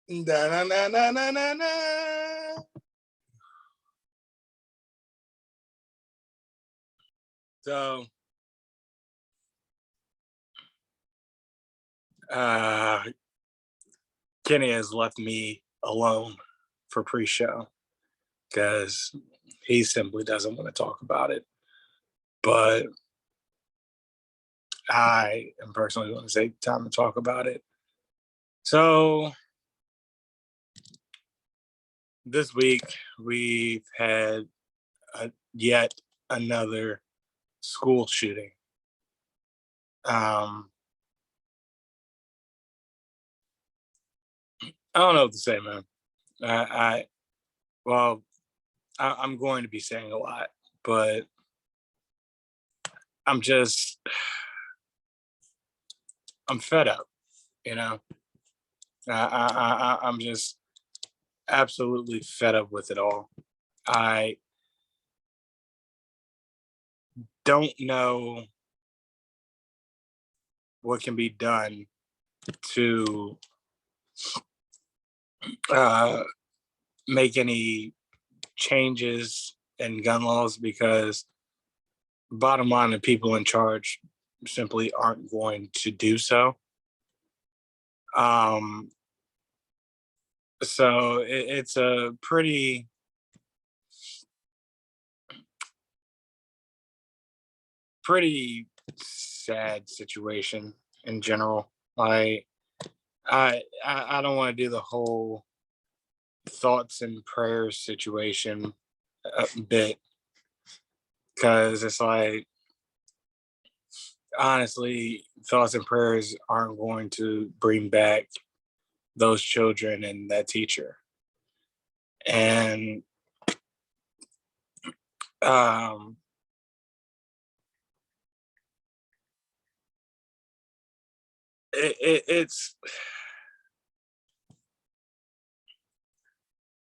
Da-na-na-na-na-na-na. So, uh, Kenny has left me alone for pre-show because he simply doesn't want to talk about it. But I am personally going to take time to talk about it. So this week we've had yet another school shooting. Um, I don't know what to say, man. I well, I'm going to be saying a lot, but I'm just I'm fed up. You know, I'm just absolutely fed up with it all. I don't know what can be done to uh, make any changes in gun laws because bottom line, the people in charge simply aren't going to do so. Um, so it's a pretty sad situation in general. Like I don't want to do the whole thoughts and prayers situation a bit because it's like honestly, thoughts and prayers aren't going to bring back those children and that teacher. And um, it's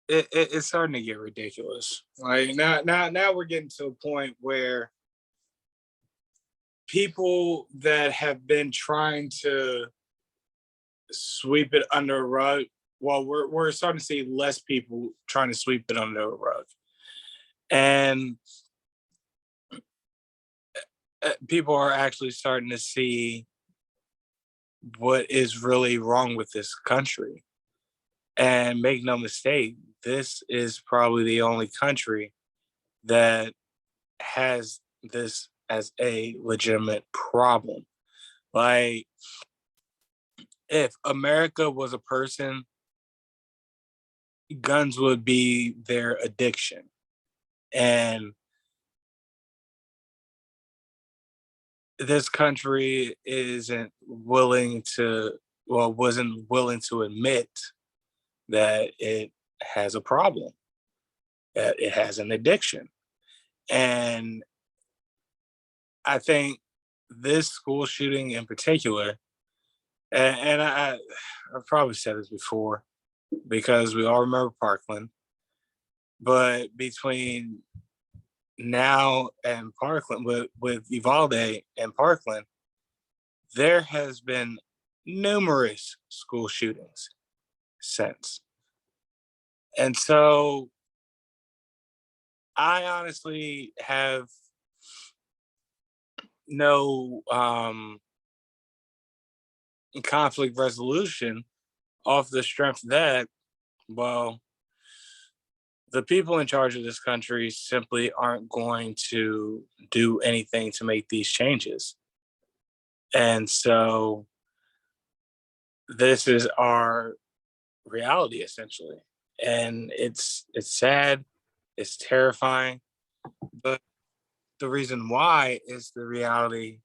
it's starting to get ridiculous. Like now we're getting to a point where people that have been trying to sweep it under a rug. Well, we're starting to see less people trying to sweep it under a rug, and people are actually starting to see what is really wrong with this country. And make no mistake, this is probably the only country that has this as a legitimate problem. Like, if America was a person, guns would be their addiction. And this country isn't willing to, well, wasn't willing to admit that it has a problem, that it has an addiction. And I think this school shooting in particular, I've probably said this before because we all remember Parkland, but between now and Parkland, with Uvalde and Parkland, there has been numerous school shootings since. And so I honestly have no conflict resolution off the strength that, well, the people in charge of this country simply aren't going to do anything to make these changes. And so this is our reality essentially. And it's sad, it's terrifying, but the reason why is the reality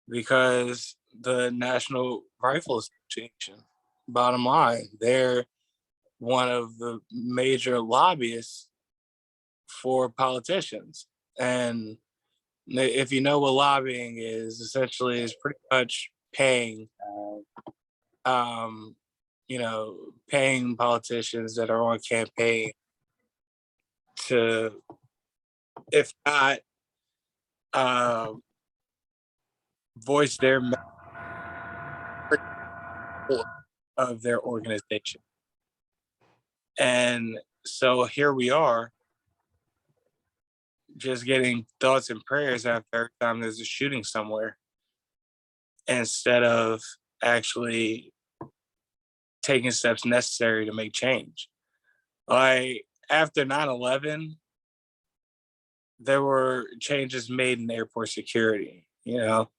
because the National Rifle Association, bottom line, they're one of the major lobbyists for politicians. And if you know what lobbying is, essentially is pretty much paying, um, paying politicians that are on campaign to, if not, uh, voice their of their organization. And so here we are, just getting thoughts and prayers after every time there's a shooting somewhere, instead of actually taking steps necessary to make change. Like after 9/11, there were changes made in airport security, you know?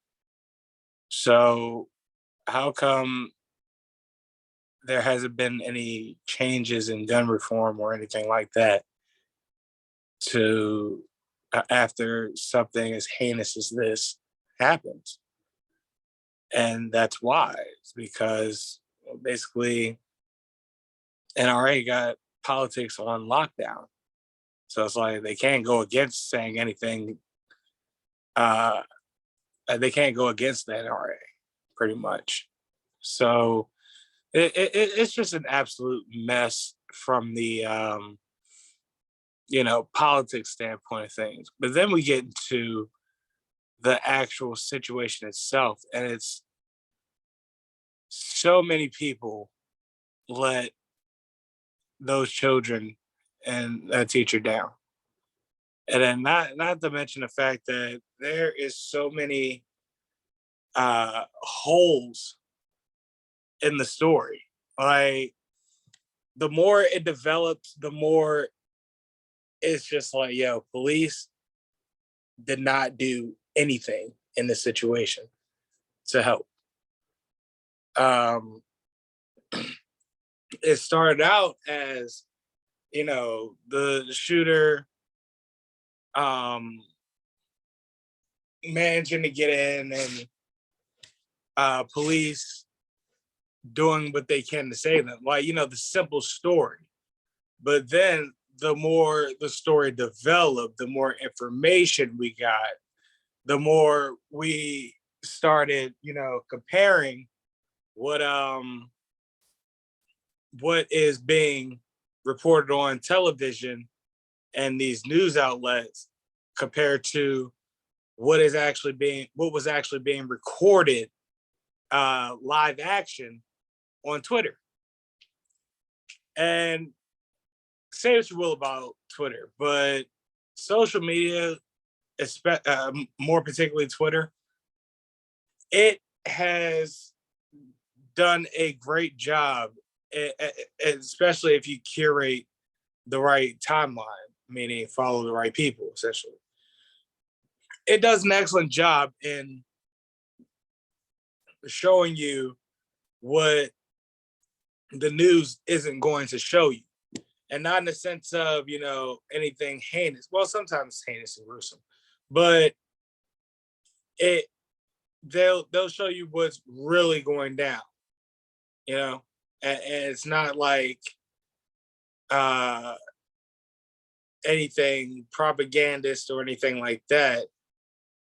So how come there hasn't been any changes in gun reform or anything like that to after something as heinous as this happens? And that's why. It's because basically NRA got politics on lockdown. So it's like they can't go against saying anything. Uh, they can't go against the NRA, pretty much. So it's just an absolute mess from the politics standpoint of things. But then we get into the actual situation itself, and it's so many people let those children and that teacher down. And then not to mention the fact that there is so many holes in the story. Like the more it develops, the more it's just like, yo, police did not do anything in this situation to help. Um, it started out as, the shooter um managing to get in, and police doing what they can to save them. Like, the simple story. But then the more the story developed, the more information we got, the more we started, comparing what what is being reported on television and these news outlets compared to what was actually being recorded live action on Twitter. And say what you will about Twitter, but social media, more particularly Twitter, it has done a great job, especially if you curate the right timeline, meaning follow the right people, essentially. It does an excellent job in showing you what the news isn't going to show you. And not in the sense of, anything heinous. Well, sometimes it's heinous and gruesome, but it they'll show you what's really going down, and it's not like uh anything propagandist or anything like that.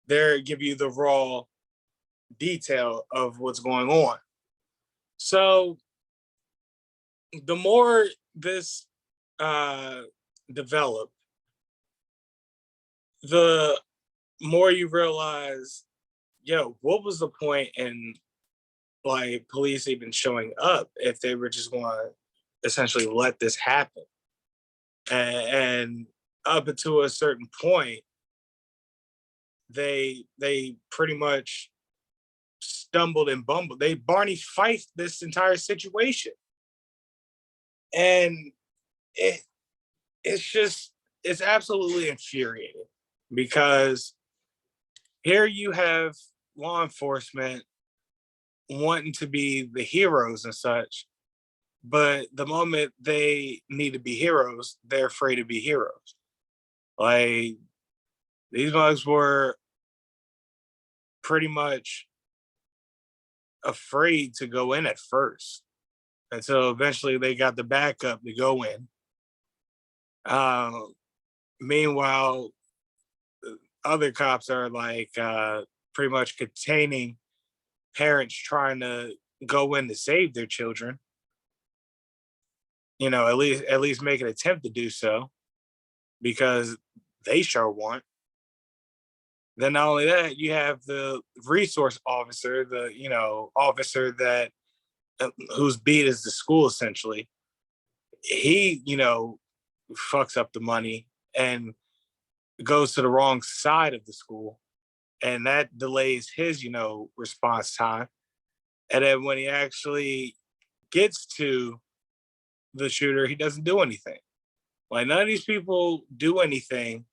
They give you the raw detail of what's going on. So the more this uh developed, the more you realize, yo, what was the point in like police even showing up if they were just going to essentially let this happen? And up until a certain point, they pretty much stumbled and bumbled. They Barney Fife this entire situation, and it it's absolutely infuriating because here you have law enforcement wanting to be the heroes and such, but the moment they need to be heroes, they're afraid to be heroes. Like these mugs were pretty much afraid to go in at first until eventually they got the backup to go in. Uh, Meanwhile, other cops are like pretty much containing parents trying to go in to save their children. At least make an attempt to do so because they sure want. Then not only that, you have the resource officer, the officer that whose beat is the school essentially. he, fucks up the money and goes to the wrong side of the school. And that delays his, response time. And then when he actually gets to the shooter, he doesn't do anything. Like, none of these people do anything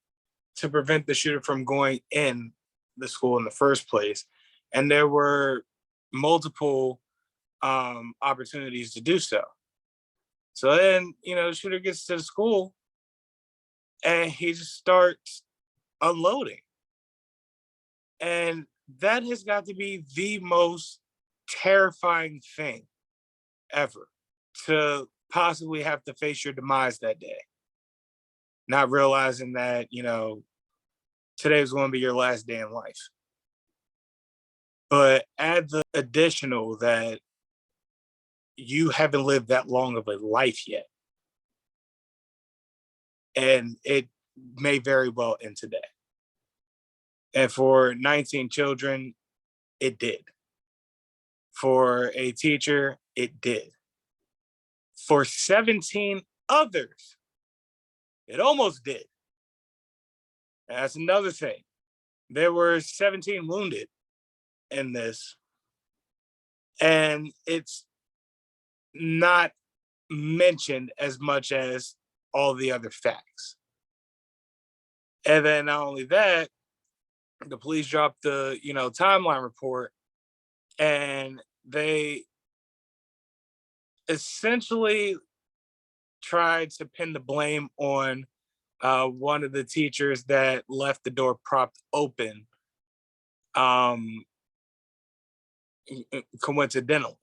to prevent the shooter from going in the school in the first place. And there were multiple opportunities to do so. So then, the shooter gets to the school and he just starts unloading. And that has got to be the most terrifying thing ever, to possibly have to face your demise that day. Not realizing that, today was going to be your last day in life. But add the additional that you haven't lived that long of a life yet. And it may very well end today. And for 19 children, it did. For a teacher, it did. For 17 others, it almost did. And that's another thing. There were 17 wounded in this, and it's not mentioned as much as all the other facts. And then not only that, the police dropped the, timeline report, and they essentially tried to pin the blame on one of the teachers that left the door propped open, coincidentally.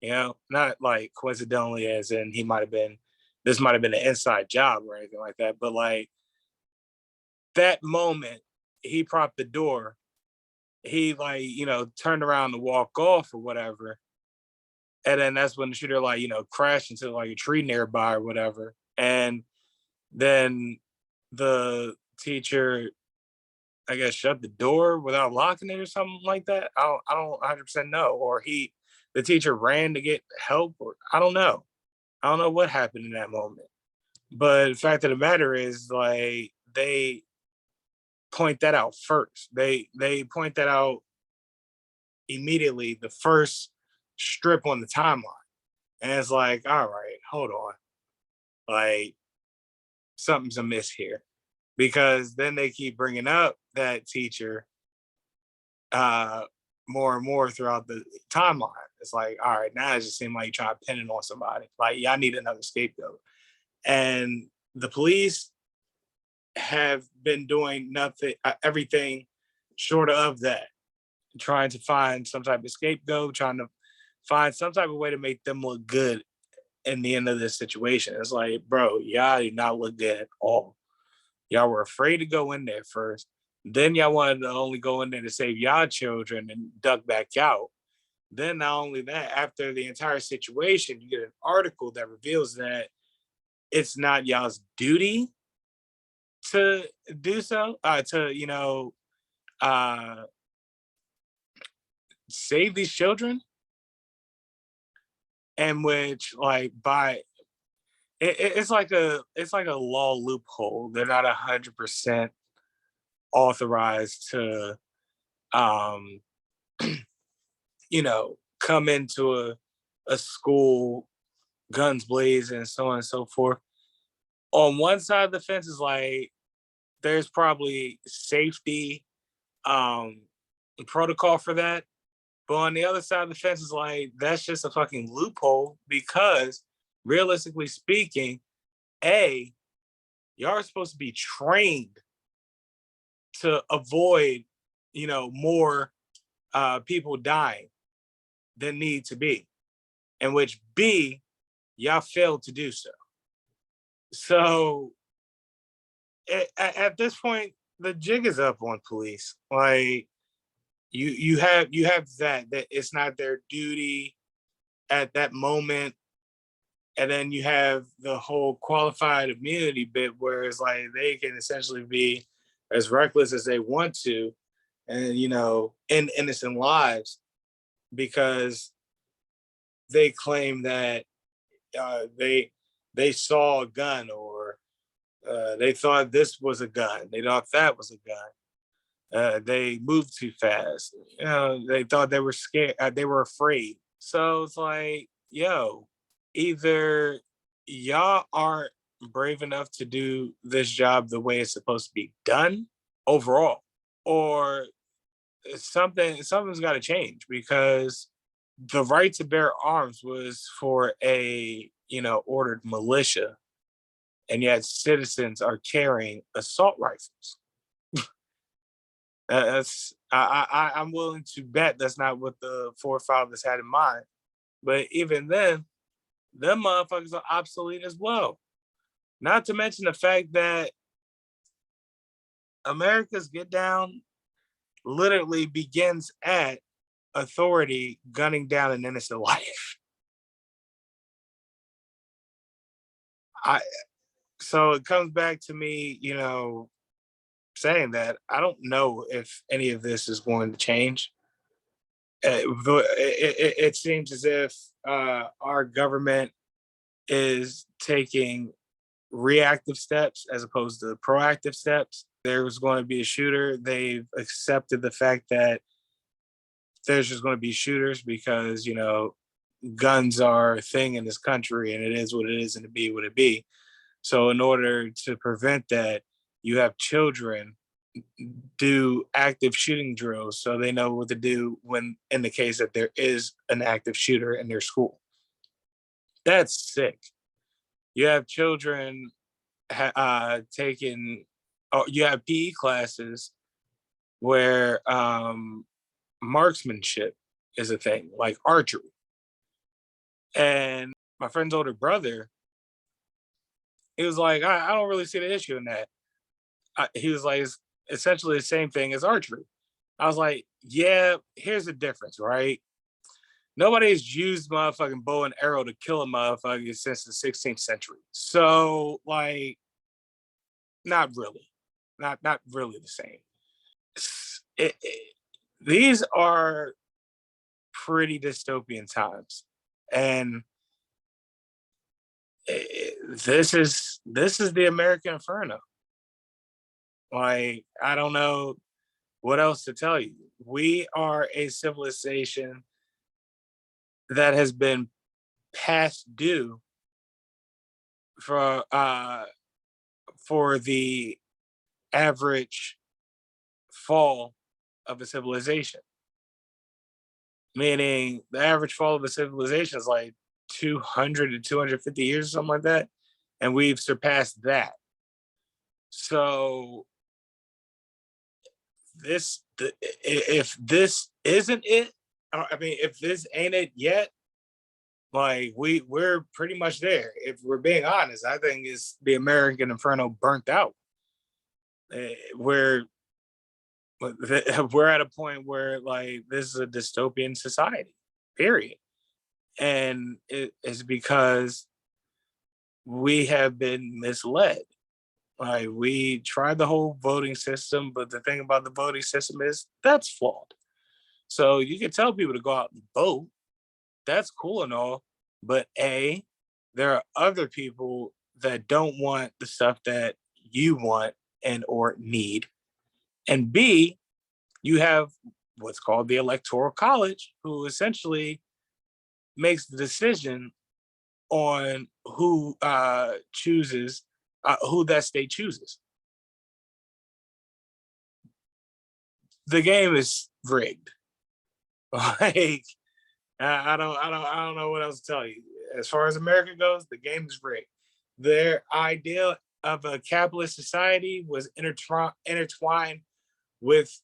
Not like coincidentally as in this might have been an inside job or anything like that, but like that moment he propped the door, he turned around to walk off or whatever. And then that's when the shooter crashed into like a tree nearby or whatever. And then the teacher, I guess, shut the door without locking it or something like that. I don't 100% know. Or the teacher ran to get help, or I don't know. I don't know what happened in that moment. But the fact of the matter is, like, they point that out first. They point that out immediately, the first strip on the timeline. And it's like, all right, hold on. Like, something's amiss here. Because then they keep bringing up that teacher more and more throughout the timeline. It's like, all right, now it just seems like you're trying to pin it on somebody. Like, yeah, I need another scapegoat. And the police have been doing everything short of that, trying to find some type of scapegoat, trying to find some type of way to make them look good in the end of this situation. It's like, bro, y'all did not look good at all. Y'all were afraid to go in there first. Then y'all wanted to only go in there to save y'all children and duck back out. Then not only that, after the entire situation, you get an article that reveals that it's not y'all's duty to do so, uh, save these children. And which, like, it's like a law loophole. They're not 100% authorized to um come into a school guns blazing and so on and so forth. On one side of the fence is like there's probably safety protocol for that, but on the other side of the fence is like that's just a fucking loophole, because realistically speaking, y'all are supposed to be trained to avoid more people dying than need to be, in which B, y'all failed to do so. So at this point, the jig is up on police. Like, you have that it's not their duty at that moment, and then you have the whole qualified immunity bit where it's like they can essentially be as reckless as they want to, and end innocent lives because they claim that they they saw a gun, or they thought this was a gun. They thought that was a gun. They moved too fast. They thought they were scared. They were afraid. So it's like, yo, either y'all aren't brave enough to do this job the way it's supposed to be done overall, or something's got to change, because the right to bear arms was for a ordered militia, and yet citizens are carrying assault rifles. That's I'm willing to bet that's not what the forefathers had in mind. But even then, them motherfuckers are obsolete as well. Not to mention the fact that America's get down literally begins at authority gunning down an innocent life. I So it comes back to me, saying that I don't know if any of this is going to change. It seems as if our government is taking reactive steps as opposed to proactive steps. There was going to be a shooter. They've accepted the fact that there's just going to be shooters because, guns are a thing in this country, and it is what it is and it be what it be. So, in order to prevent that, you have children do active shooting drills so they know what to do when, in the case that there is an active shooter in their school. That's sick. You have children taking, oh, you have PE classes where marksmanship is a thing, like archery. And my friend's older brother, he was like, I don't really see the issue in that. He was like, it's essentially the same thing as archery. I was like, yeah, here's the difference, right? Nobody's used motherfucking bow and arrow to kill a motherfucker since the 16th century. So, like, not really. Not really the same. These are pretty dystopian times. And this is the American Inferno. Like, I don't know what else to tell you. We are a civilization that has been past due for the average fall of a civilization. Meaning the average fall of a civilization is like 200 to 250 years or something like that. And we've surpassed that. So if this isn't it, I mean, if this ain't it yet, like we're pretty much there. If we're being honest, I think it's the American Inferno burnt out. We're we're at a point where, like, this is a dystopian society, period. And it is because we have been misled. Like, we tried the whole voting system, but the thing about the voting system is that's flawed. So you can tell people to go out and vote. That's cool and all, but there are other people that don't want the stuff that you want and or need. And B, you have what's called the Electoral College, who essentially makes the decision on who chooses who that state chooses. The game is rigged. Like, I don't know what else to tell you. As far as America goes, the game is rigged. Their idea of a capitalist society was intertwined with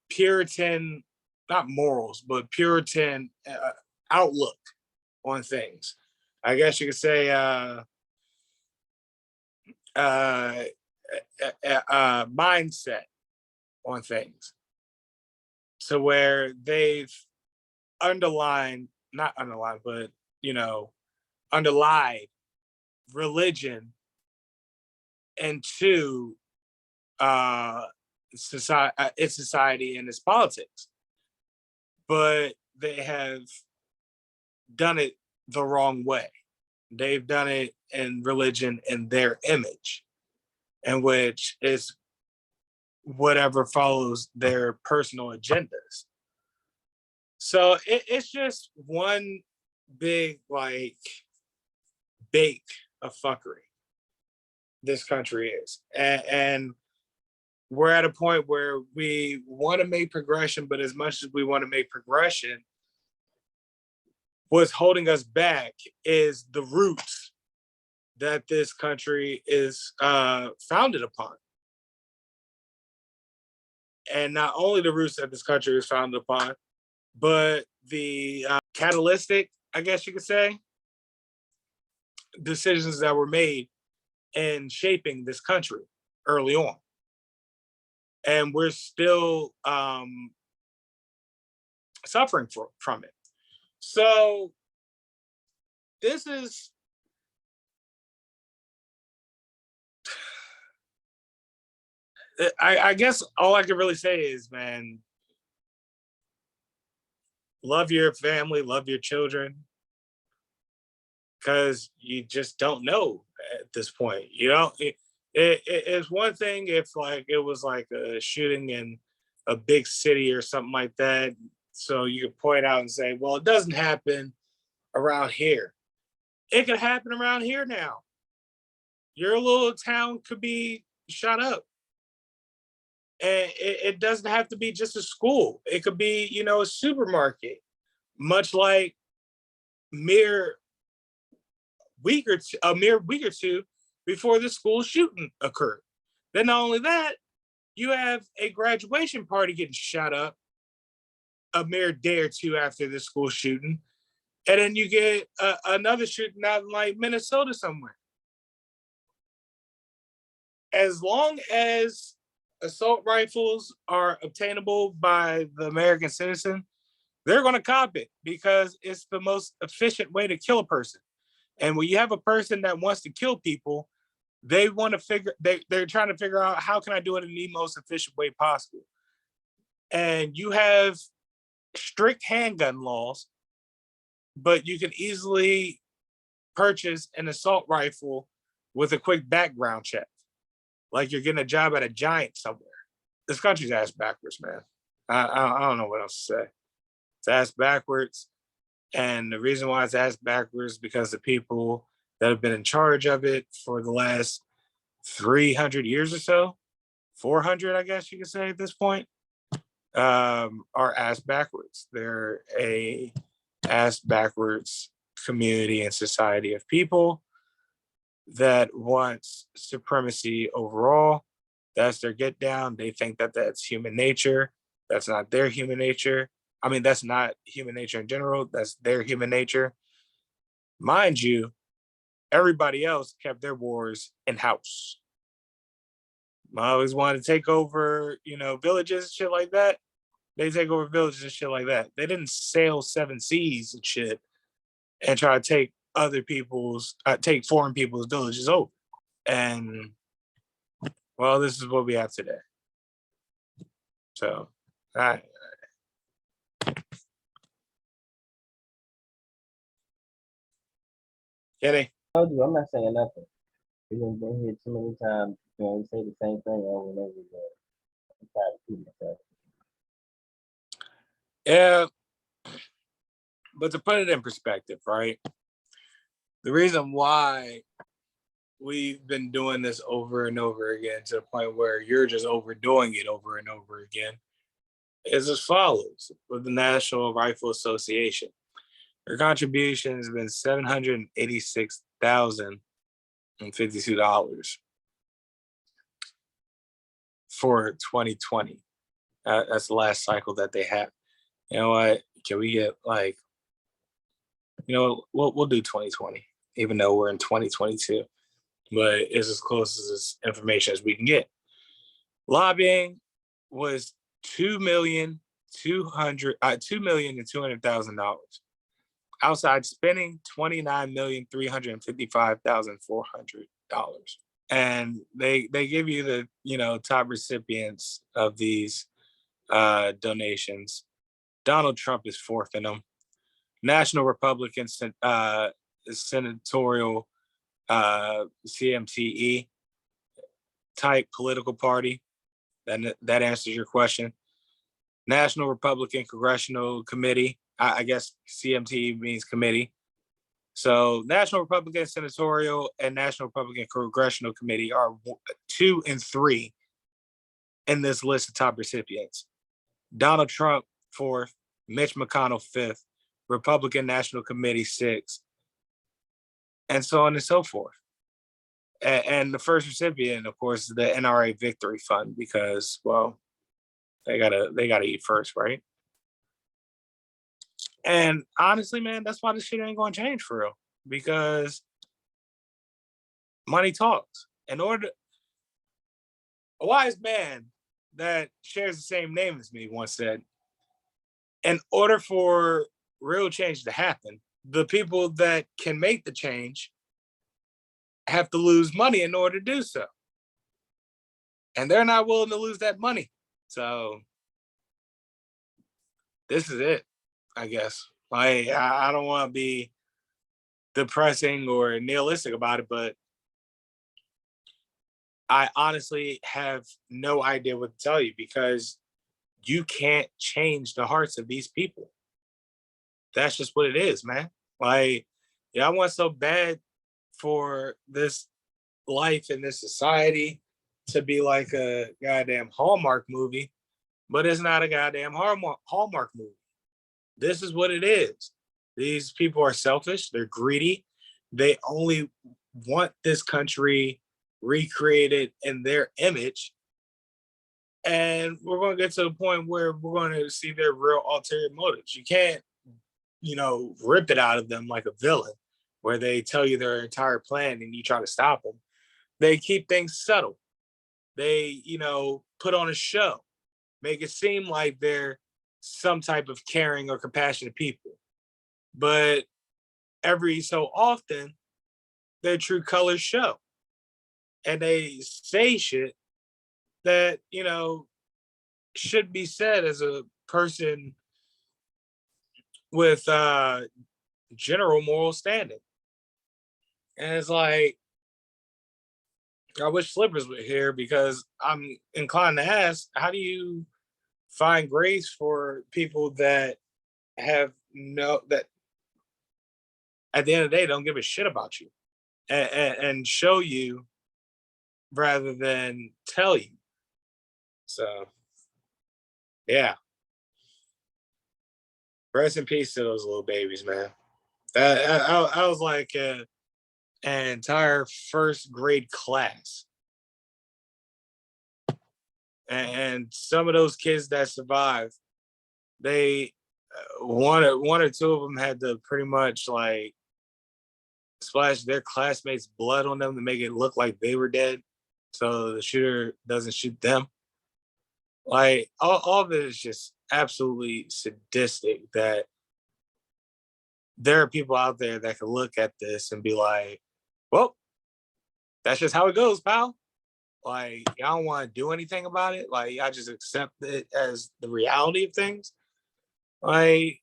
Puritan, not morals, but Puritan outlook on things. I guess you could say mindset on things. So where they've not underlined, but underlie religion into its society and its politics, but they have done it the wrong way. They've done it in religion in their image, in which is whatever follows their personal agendas. So it's just one big like bake of fuckery. This country is, and we're at a point where we want to make progression, but as much as we want to make progression, what's holding us back is the roots that this country is founded upon. And not only the roots that this country is founded upon, but the catalytic, I guess you could say, decisions that were made in shaping this country early on. And we're still suffering from it. So this is I guess all I can really say is, man, love your family, love your children, because you just don't know at this point. You know, it's one thing if like it was like a shooting in a big city or something like that. So you could point out and say, well, it doesn't happen around here. It could happen around here now. Your little town could be shot up. And it doesn't have to be just a school. It could be, you know, a supermarket, much like mere a mere week or two before the school shooting occurred. Then not only that, you have a graduation party getting shot up a mere day or two after the school shooting, and then you get another shooting out in like Minnesota somewhere. As long as assault rifles are obtainable by the American citizen, they're going to cop it because it's the most efficient way to kill a person. And when you have a person that wants to kill people, they want to they're trying to figure out how can I do it in the most efficient way possible. And you have strict handgun laws, but you can easily purchase an assault rifle with a quick background check, like you're getting a job at a Giant somewhere. This country's ass backwards, man. I don't know what else to say. It's ass backwards. And the reason why it's ass backwards is because the people that have been in charge of it for the last 300 years or so, 400, I guess you could say at this point, are ass backwards. They're a ass backwards community and society of people that wants supremacy overall. That's their get down. They think that that's human nature. That's not their human nature. I mean, that's not human nature in general. That's their human nature. Mind you, everybody else kept their wars in house. I always wanted to take over, you know, villages and shit like that. They take over villages and shit like that. They didn't sail seven seas and shit and try to take take foreign people's villages over. And well, this is what we have today. So, Kenny? I'm not saying nothing. We've been here too many times. You know, we say the same thing over and over again. I'm tired of keeping myself. Yeah, but to put it in perspective, right? The reason why we've been doing this over and over again to the point where you're just overdoing it over and over again is as follows with the National Rifle Association. Their contribution has been $786,052 for 2020. That's the last cycle that they have. You know what? Can we get like, you know, we'll do 2020, even though we're in 2022, but it's as close as information as we can get. Lobbying was $2,200,000. Outside spending $29,355,400. And they give you the, you know, top recipients of these donations. Donald Trump is fourth in them. National Republicans senatorial CMTE type political party. That answers your question. National Republican Congressional Committee. I guess CMT means committee. So National Republican Senatorial and National Republican Congressional Committee are 2 and 3 in this list of top recipients. Donald Trump 4th, Mitch McConnell 5th, Republican National Committee 6th, and so on and so forth. And the first recipient, of course, is the NRA Victory Fund, because, well, they gotta eat first, right? And honestly, man, that's why this shit ain't gonna change for real, because money talks. A wise man that shares the same name as me once said, in order for real change to happen, the people that can make the change have to lose money in order to do so. And they're not willing to lose that money. So this is it, I guess. Like, I don't want to be depressing or nihilistic about it, but I honestly have no idea what to tell you, because you can't change the hearts of these people. That's just what it is, man. Like, yeah, I want so bad for this life in this society to be like a goddamn Hallmark movie, but it's not a goddamn Hallmark movie. This is what it is. These people are selfish. They're greedy. They only want this country recreated in their image. And we're going to get to the point where we're going to see their real ulterior motives. You can't, rip it out of them like a villain, where they tell you their entire plan and you try to stop them. They keep things subtle. They, put on a show, make it seem like they're some type of caring or compassionate people. But every so often, their true colors show. And they say shit that, should be said as a person with general moral standing. And it's like, I wish Slippers were here, because I'm inclined to ask, how do you find grace for people that that at the end of the day don't give a shit about you, and show you rather than tell you? So, yeah. Rest in peace to those little babies, man. I was like an entire first grade class. And some of those kids that survived, they one or two of them had to pretty much like splash their classmates' blood on them to make it look like they were dead, so the shooter doesn't shoot them. Like, all of it is just absolutely sadistic, that there are people out there that can look at this and be like, well, that's just how it goes, pal. Like, I don't want to do anything about it. Like, I just accept it as the reality of things. Like,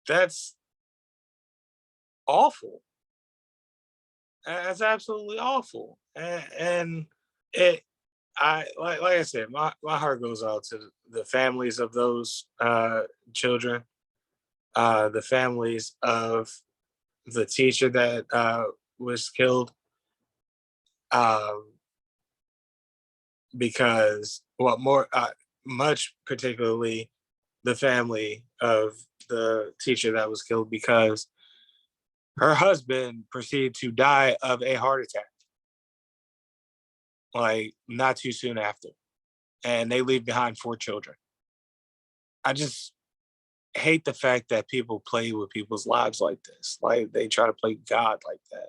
that's awful. That's absolutely awful. And it, like I said, my heart goes out to the families of those children, the families of the teacher that was killed, um, because, well, much particularly the family of the teacher that was killed, because her husband proceeded to die of a heart attack, like not too soon after, and they leave behind 4 children. I just hate the fact that people play with people's lives like this. Like, they try to play God like that.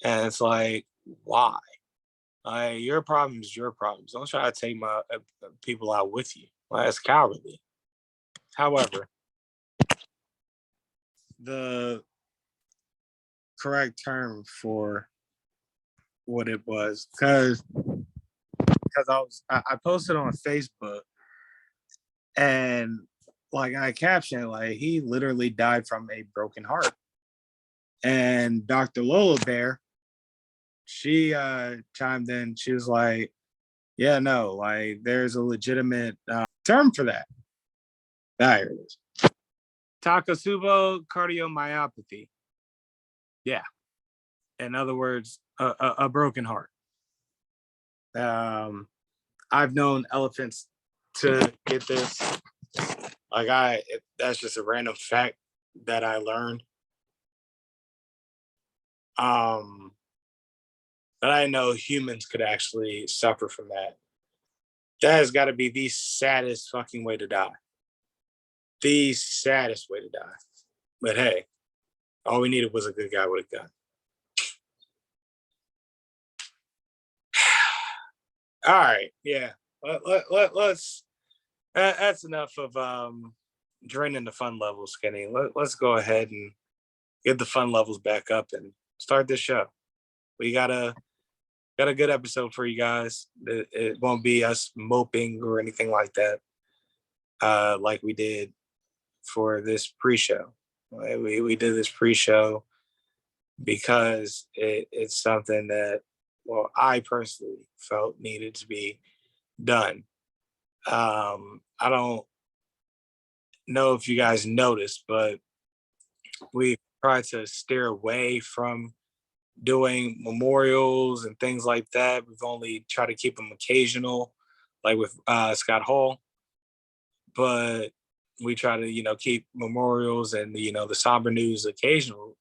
And it's like, why? Like, your problem is your problems. Don't try to take my people out with you. Like, that's cowardly. However, the correct term for what it was, because I posted on Facebook, and like I captioned, like, he literally died from a broken heart. And Dr. Lola Bear, she chimed in. She was like, yeah, no, like there's a legitimate term for that. Here it is. Takotsubo cardiomyopathy. Yeah. In other words, a broken heart. I've known elephants to get this. Like that's just a random fact that I learned. But I know humans could actually suffer from that. That has got to be the saddest fucking way to die. The saddest way to die. But hey, all we needed was a good guy with a gun. All right, yeah. Let's. That's enough of draining the fun levels, Kenny. Let's go ahead and get the fun levels back up and start this show. We got a good episode for you guys. It won't be us moping or anything like that, like we did for this pre-show. We did this pre-show because it's something that, well, I personally felt needed to be done. I don't know if you guys noticed, but we tried to steer away from doing memorials and things like that. We've only tried to keep them occasional, like with Scott Hall, but we try to, keep memorials and, the somber news occasional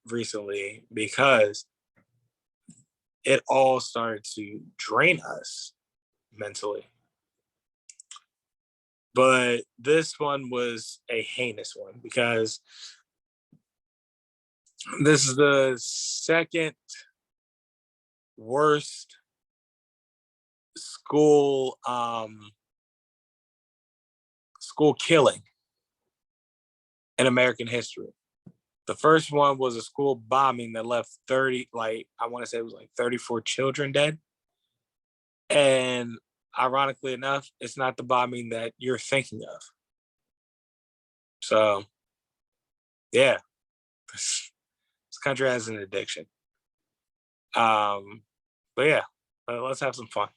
recently, because it all started to drain us mentally. But this one was a heinous one because this is the second worst school killing in American history. The first one was a school bombing that left 30, like I want to say it was like 34 children dead. And ironically enough, it's not the bombing that you're thinking of. So, yeah, this country has an addiction. But yeah, let's have some fun.